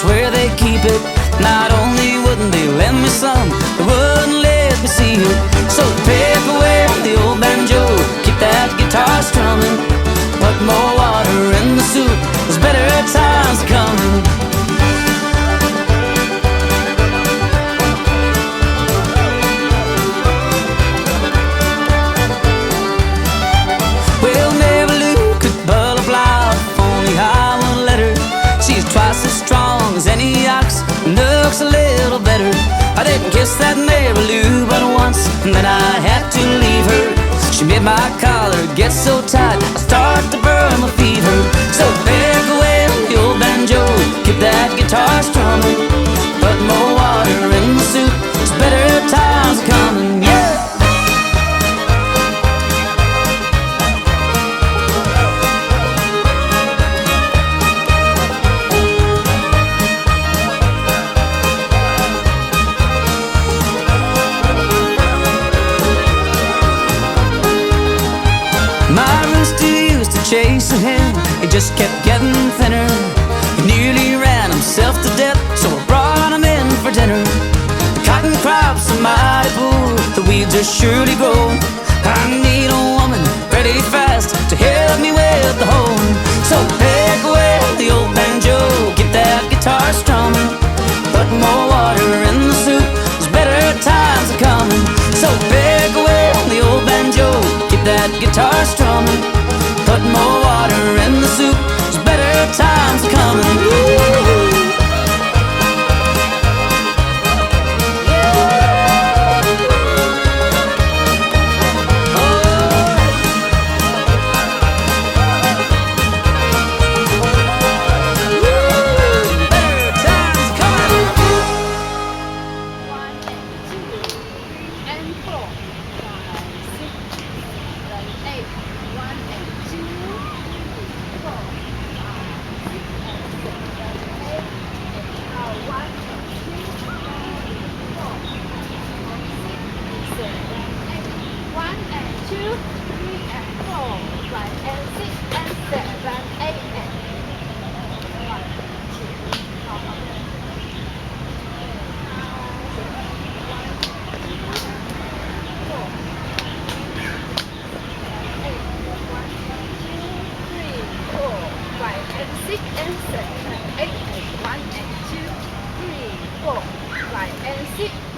that's where they keep it. Not only wouldn't they lend me some, they wouldn't let me see it. So take away the old banjo, keep that guitar strumming. Put more water in the soup, there's better times coming. Well, Mary Lou could pull a plow if only I would let her. She's twice as strong as any ox, and looks a little better. I didn't kiss that Mary Lou but once, and then I had to leave her. She made my collar get so tight, I start to burn my fever. So pick away the old banjo, keep that guitar strumming. Put more water in the soup, there's better times coming, yeah. My rooster used to chase a hen, he just kept getting thinner. He nearly ran himself to death, so I brought him in for dinner. The cotton crops are mighty poor, the weeds are surely growing. I need a woman pretty fast to help me with the hoe. So pick away the old banjo, keep that guitar strumming. Put more water in the soup, there's better times are coming. So pick away the old banjo, keep that guitar strumming. Put more water in the soup, there's better times are coming. Six and seven, eight, 1 and 2, 3, 4, 5 and 6.